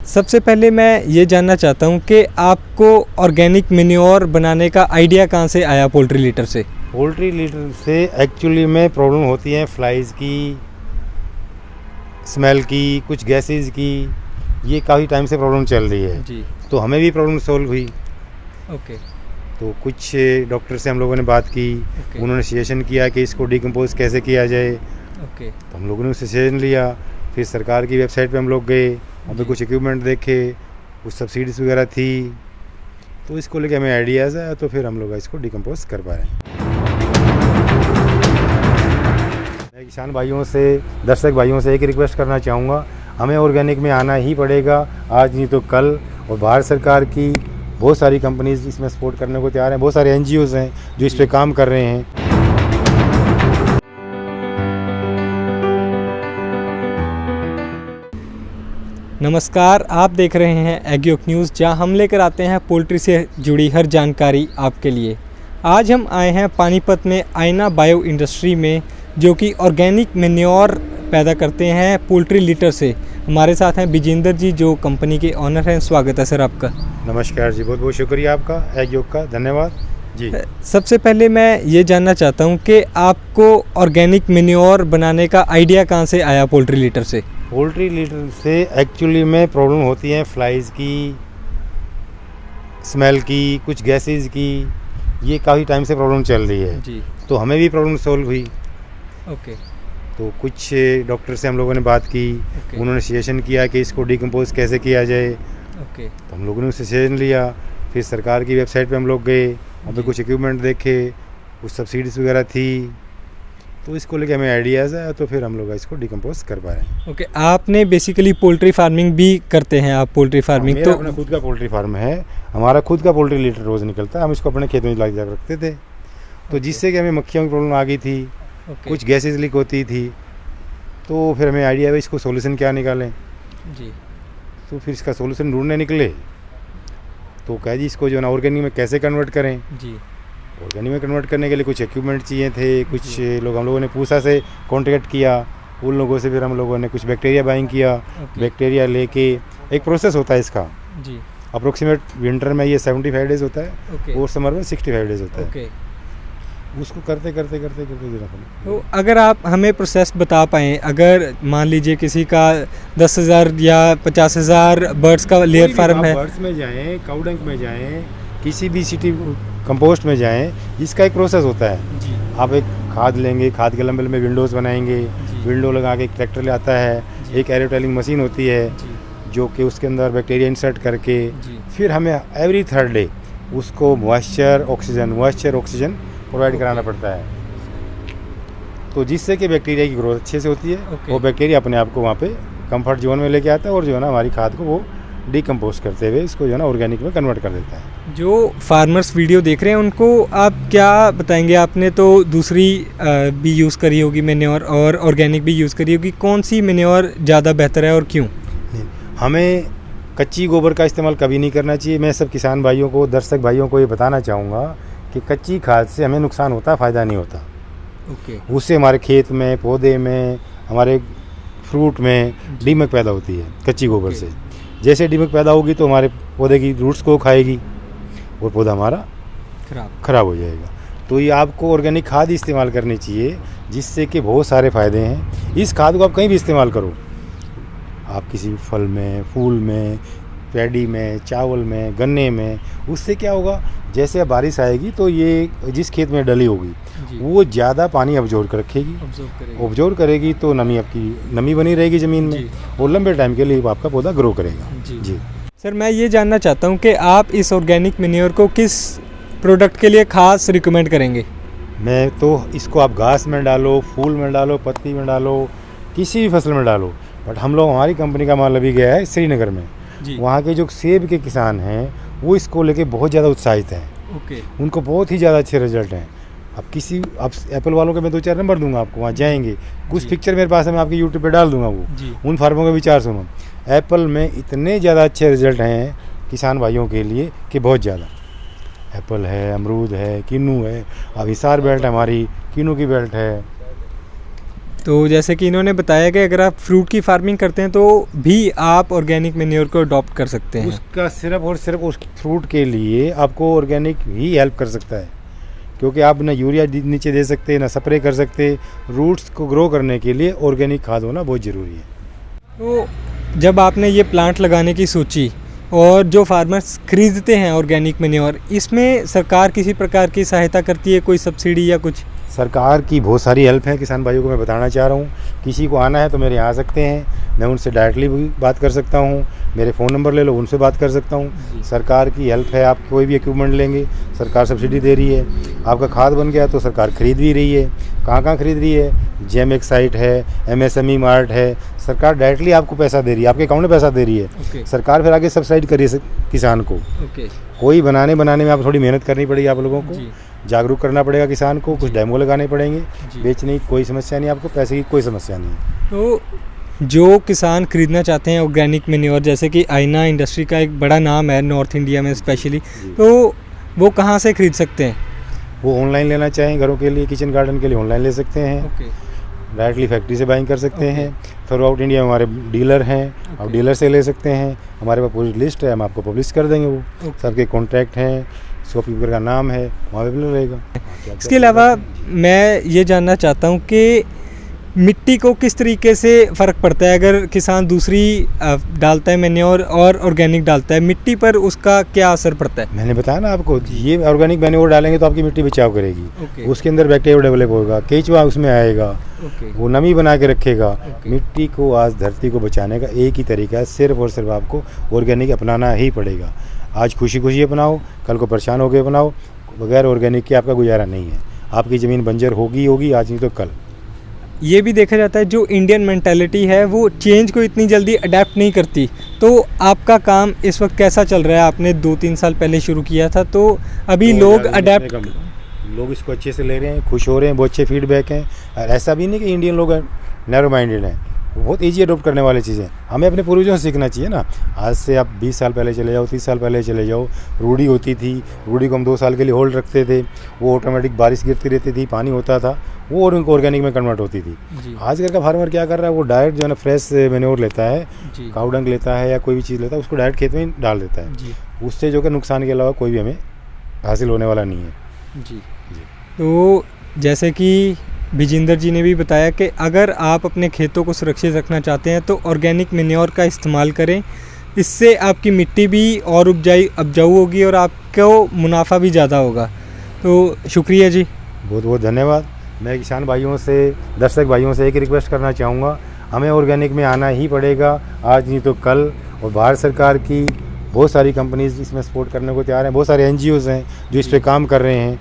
सबसे पहले मैं ये जानना चाहता हूँ कि आपको ऑर्गेनिक मेन्योर बनाने का आइडिया कहाँ से आया पोल्ट्री लीटर से? पोल्ट्री लीटर से एक्चुअली में प्रॉब्लम होती है फ्लाइज की, स्मेल की, कुछ गैसेस की। ये काफ़ी टाइम से प्रॉब्लम चल रही है जी। तो हमें भी प्रॉब्लम सॉल्व हुई। ओके। तो कुछ डॉक्टर से हम लोगों ने बात की, उन्होंने सजेशन किया कि इसको डिकम्पोज कैसे किया जाए। ओके। तो हम लोगों ने उससे सजेशन लिया। फिर सरकार की वेबसाइट पे हम लोग गए, वहाँ पे कुछ इक्विपमेंट देखे, कुछ सब्सिडीज़ वगैरह थी, तो इसको लेके हमें आइडियाज़ आया, तो फिर हम लोग इसको डिकम्पोज कर पा रहे हैं। मैं किसान भाइयों से, दर्शक भाइयों से एक रिक्वेस्ट करना चाहूँगा, हमें ऑर्गेनिक में आना ही पड़ेगा, आज नहीं तो कल। और भारत सरकार की बहुत सारी कंपनीज इसमें सपोर्ट करने को तैयार हैं, बहुत सारे NGOs हैं जो इस पे काम कर रहे हैं। नमस्कार, आप देख रहे हैं एग्योक न्यूज़, जहां हम लेकर आते हैं पोल्ट्री से जुड़ी हर जानकारी आपके लिए। आज हम आए हैं पानीपत में आयना बायो इंडस्ट्री में, जो कि ऑर्गेनिक मेन्योर पैदा करते हैं पोल्ट्री लीटर से। हमारे साथ हैं विजेंद्र जी, जो कंपनी के ऑनर हैं। स्वागत है सर आपका। नमस्कार जी, बहुत बहुत शुक्रिया आपका, एग्योक का धन्यवाद जी। सबसे पहले मैं ये जानना चाहता हूँ कि आपको ऑर्गेनिक मेन्योर बनाने का आइडिया कहाँ से आया पोल्ट्री लीटर से? पोल्ट्री लीटर से एक्चुअली में प्रॉब्लम होती है फ्लाइज की, स्मेल की, कुछ गैसेस की। ये काफ़ी टाइम से प्रॉब्लम चल रही है जी। तो हमें भी प्रॉब्लम सॉल्व हुई। ओके। तो कुछ डॉक्टर से हम लोगों ने बात की, उन्होंने सजेशन किया कि इसको डिकम्पोज कैसे किया जाए। ओके। तो हम लोगों ने उससे सजेशन लिया। फिर सरकार की वेबसाइट पे हम लोग गए, वहाँ पे कुछ इक्विपमेंट देखे, कुछ सब्सिडीज़ वगैरह थी, तो इसको लेके हमें आइडियाज़ आया, तो फिर हम लोग इसको डिकम्पोज कर पा रहे हैं। ओके। आपने बेसिकली पोल्ट्री फार्मिंग भी करते हैं आप? पोल्ट्री फार्मिंग मेरा तो अपना खुद का पोल्ट्री फार्म है, हमारा खुद का पोल्ट्री लीटर रोज़ निकलता है, हम इसको अपने खेत में ला जाकर रखते थे। तो जिससे कि हमें मक्खियों की प्रॉब्लम आ गई थी, कुछ गैसेज लीक होती थी, तो फिर हमें आइडिया है इसको सोल्यूशन क्या निकालें जी। तो फिर इसका सोल्यूशन ढूंढने निकले। तो कह जी इसको जो ना ऑर्गेनिक में कैसे कन्वर्ट करें। जी। ऑर्गेनिक में कन्वर्ट करने के लिए कुछ इक्विपमेंट चाहिए थे, कुछ लोग हम लोगों ने पूसा से कॉन्टेक्ट किया, उन लोगों से फिर हम लोगों ने कुछ बैक्टीरिया बाइंग किया। बैक्टीरिया लेके एक प्रोसेस होता है इसका जी। अप्रोक्सीमेट विंटर में ये 75 डेज़ होता है और समर में 65 डेज़ होता है। उसको करते करते करते करते देना पड़ेगा। तो अगर आप हमें प्रोसेस बता पाएँ, अगर मान लीजिए किसी का 10,000 या 50,000 बर्ड्स का लेयर फार्म है, बर्ड्स में जाएँ, काउडंक में जाएँ, किसी भी सिटी कंपोस्ट में जाएँ, इसका एक प्रोसेस होता है जी। आप एक खाद लेंगे, खाद के लंबे लंबे विंडोज़ बनाएंगे, विंडो लगा के एक ट्रैक्टर ले आता है, एक एरोटेलिंग मशीन होती है जो कि उसके अंदर बैक्टीरिया इंसर्ट करके फिर हमें एवरी थर्ड डे उसको मॉइस्चर ऑक्सीजन प्रोवाइड कराना पड़ता है, तो जिससे कि बैक्टीरिया की ग्रोथ अच्छे से होती है। वो बैक्टीरिया अपने आप को वहाँ पे कंफर्ट जोन में लेके आता है और जो है ना हमारी खाद को वो डिकम्पोज करते हुए इसको जो है ना ऑर्गेनिक में कन्वर्ट कर देता है। जो फार्मर्स वीडियो देख रहे हैं उनको आप क्या बताएंगे? आपने तो दूसरी भी यूज़ करी होगी मेन्योर और ऑर्गेनिक भी यूज़ करी होगी, कौन सी मेन्योर ज़्यादा बेहतर है और क्यों? हमें कच्ची गोबर का इस्तेमाल कभी नहीं करना चाहिए। मैं सब किसान भाइयों को, दर्शक भाइयों को ये बताना चाहूँगा कि कच्ची खाद से हमें नुकसान होता है, फ़ायदा नहीं होता। उससे हमारे खेत में, पौधे में, हमारे फ्रूट में दीमक पैदा होती है कच्ची गोबर से। जैसे दीमक पैदा होगी तो हमारे पौधे की रूट्स को खाएगी और पौधा हमारा खराब हो जाएगा। तो ये आपको ऑर्गेनिक खाद इस्तेमाल करनी चाहिए, जिससे कि बहुत सारे फ़ायदे हैं। इस खाद को आप कहीं भी इस्तेमाल करो, आप किसी भी फल में, फूल में, पैडी में, चावल में, गन्ने में, उससे क्या होगा, जैसे अब बारिश आएगी तो ये जिस खेत में डली होगी वो ज़्यादा पानी ऑब्जॉर्व कर रखेगी, ऑब्जॉर्व करेगी तो नमी बनी रहेगी ज़मीन में और लंबे टाइम के लिए आपका पौधा ग्रो करेगा। जी सर, मैं ये जानना चाहता हूँ कि आप इस ऑर्गेनिक मेन्योर को किस प्रोडक्ट के लिए खास रिकमेंड करेंगे? मैं तो इसको आप घास में डालो, फूल में डालो, पत्ती में डालो, किसी भी फसल में डालो, बट हमारी कंपनी का माल अभी गया है श्रीनगर में। वहाँ के जो सेब के किसान हैं वो इसको लेके बहुत ज़्यादा उत्साहित हैं। उनको बहुत ही ज़्यादा अच्छे रिजल्ट हैं। अब एप्पल वालों के मैं 2-4 नंबर दूंगा आपको, वहाँ जाएंगे, कुछ पिक्चर मेरे पास है, मैं आपके यूट्यूब पे डाल दूंगा, वो उन फार्मों के विचार सुनो। एप्पल में इतने ज़्यादा अच्छे रिजल्ट हैं किसान भाइयों के लिए कि बहुत ज़्यादा। एप्पल है, अमरूद है, किन्नू है, अब हिसार बेल्ट हमारी किन्नू की बेल्ट है। तो जैसे कि इन्होंने बताया कि अगर आप फ्रूट की फार्मिंग करते हैं तो भी आप ऑर्गेनिक मैन्योर को अडॉप्ट कर सकते हैं। उसका सिर्फ और सिर्फ उस फ्रूट के लिए आपको ऑर्गेनिक ही हेल्प कर सकता है, क्योंकि आप ना यूरिया नीचे दे सकते, ना स्प्रे कर सकते। रूट्स को ग्रो करने के लिए ऑर्गेनिक खाद होना बहुत ज़रूरी है। तो जब आपने ये प्लांट लगाने की सोची और जो फार्मर्स खरीदते हैं ऑर्गेनिक मैन्योर, इसमें सरकार किसी प्रकार की सहायता करती है, कोई सब्सिडी या कुछ? सरकार की बहुत सारी हेल्प है किसान भाइयों को, मैं बताना चाह रहा हूँ। किसी को आना है तो मेरे यहाँ आ सकते हैं, मैं उनसे डायरेक्टली भी बात कर सकता हूँ। मेरे फ़ोन नंबर ले लो, उनसे बात कर सकता हूँ। सरकार की हेल्प है, आप कोई भी इक्विपमेंट लेंगे सरकार सब्सिडी दे रही है। आपका खाद बन गया तो सरकार खरीद भी रही है। कहाँ खरीद रही है? जेम साइट है, MSME मार्ट है, सरकार डायरेक्टली आपको पैसा दे रही है, आपके अकाउंट में पैसा दे रही है। सरकार फिर आगे सब्सिडाइज करिए किसान को। कोई बनाने में आप थोड़ी मेहनत करनी पड़ेगी, आप लोगों को जागरूक करना पड़ेगा किसान को, कुछ डेमो लगाने पड़ेंगे। बेचने की कोई समस्या नहीं, आपको पैसे की कोई समस्या नहीं। तो जो किसान खरीदना चाहते हैं ऑर्गेनिक मैन्योर, जैसे कि आईना इंडस्ट्री का एक बड़ा नाम है नॉर्थ इंडिया में स्पेशली, तो वो कहाँ से खरीद सकते हैं? वो ऑनलाइन लेना चाहें घरों के लिए, किचन गार्डन के लिए ऑनलाइन ले सकते हैं। डायरेक्टली फैक्ट्री से बाइंग कर सकते हैं। थ्रू आउट इंडिया में हमारे डीलर हैं, आप डीलर से ले सकते हैं। हमारे पास पूरी लिस्ट है, हम आपको पब्लिश कर देंगे। वो सबके कॉन्टैक्ट हैं, शॉपकीपर का नाम है, वहाँ अवेलेबल रहेगा। इसके अलावा मैं ये जानना चाहता हूँ कि मिट्टी को किस तरीके से फ़र्क पड़ता है अगर किसान दूसरी डालता है मैन्योर और ऑर्गेनिक डालता है, मिट्टी पर उसका क्या असर पड़ता है? मैंने बताया ना आपको, ये ऑर्गेनिक मैन्योर डालेंगे तो आपकी मिट्टी बचाव करेगी। उसके अंदर बैक्टीरिया डेवलप होगा, केचुआ उसमें आएगा, वो नमी बना के रखेगा। मिट्टी को आज धरती को बचाने का एक ही तरीका है, सिर्फ और सिर्फ आपको ऑर्गेनिक अपनाना ही पड़ेगा। आज खुशी खुशी अपनाओ, कल को परेशान होकर अपनाओ। बगैर ऑर्गेनिक के आपका गुजारा नहीं है। आपकी ज़मीन बंजर होगी, आज नहीं तो कल। ये भी देखा जाता है जो इंडियन मेंटालिटी है वो चेंज को इतनी जल्दी अडेप्ट नहीं करती। तो आपका काम इस वक्त कैसा चल रहा है? आपने 2-3 साल पहले शुरू किया था, तो अभी लोग अडेप्ट, लोग इसको अच्छे से ले रहे हैं, खुश हो रहे हैं, बहुत अच्छे फीडबैक हैं। और ऐसा भी नहीं कि इंडियन लोग नैरो माइंडेड हैं, बहुत ईजी अडोप्ट करने वाली चीज़ें। हमें अपने पूर्वजों से सीखना चाहिए ना। आज से आप 20 साल पहले चले जाओ, 30 साल पहले चले जाओ, रूढ़ी होती थी। रूढ़ी को हम 2 साल के लिए होल्ड रखते थे, वो ऑटोमेटिक बारिश गिरती रहती थी, पानी होता था, वो और उनको ऑर्गेनिक में कन्वर्ट होती थी। आजकल का फार्मर क्या कर रहा है, वो डायरेक्ट जो है ना फ्रेश मैन्योर लेता है, काऊ डंग लेता है या कोई भी चीज़ लेता है, उसको डायरेक्ट खेत में डाल देता है। उससे जो कि नुकसान के अलावा कोई भी हमें हासिल होने वाला नहीं है। जी। तो जैसे कि विजेंद्र जी ने भी बताया कि अगर आप अपने खेतों को सुरक्षित रखना चाहते हैं तो ऑर्गेनिक मैन्योर का इस्तेमाल करें। इससे आपकी मिट्टी भी और उपजाऊ होगी और आपको मुनाफा भी ज़्यादा होगा। तो शुक्रिया जी, बहुत बहुत धन्यवाद। मैं किसान भाइयों से, दर्शक भाइयों से एक रिक्वेस्ट करना चाहूँगा, हमें ऑर्गेनिक में आना ही पड़ेगा, आज नहीं तो कल। और भारत सरकार की बहुत सारी कंपनीज इसमें सपोर्ट करने को तैयार हैं, बहुत सारे NGOs हैं जो इस पर काम कर रहे हैं।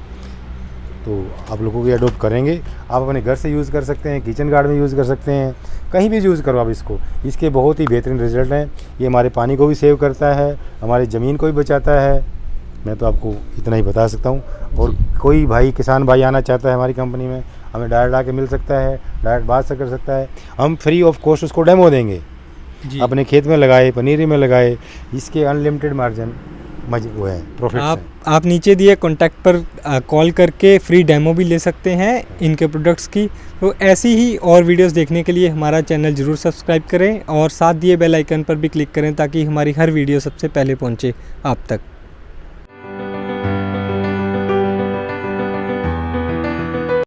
तो आप लोगों को अडोप्ट करेंगे। आप अपने घर से यूज़ कर सकते हैं, किचन गार्डन में यूज़ कर सकते हैं, कहीं भी यूज़ करो आप इसको। इसके बहुत ही बेहतरीन रिजल्ट हैं। ये हमारे पानी को भी सेव करता है, हमारी ज़मीन को भी बचाता है। मैं तो आपको इतना ही बता सकता हूँ। और कोई भाई, किसान भाई आना चाहता है हमारी कंपनी में, हमें डायरेक्ट आके मिल सकता है, डायरेक्ट बात से कर सकता है। हम फ्री ऑफ कॉस्ट उसको डेमो देंगे, अपने खेत में लगाए, पनीरी में लगाए। इसके अनलिमिटेड मार्जिन वो है, प्रॉफिट। आप नीचे दिए कॉन्टैक्ट पर कॉल करके फ्री डेमो भी ले सकते हैं इनके प्रोडक्ट्स की। तो ऐसी ही और वीडियोस देखने के लिए हमारा चैनल ज़रूर सब्सक्राइब करें और साथ दिए बेल आइकन पर भी क्लिक करें ताकि हमारी हर वीडियो सबसे पहले पहुंचे आप तक।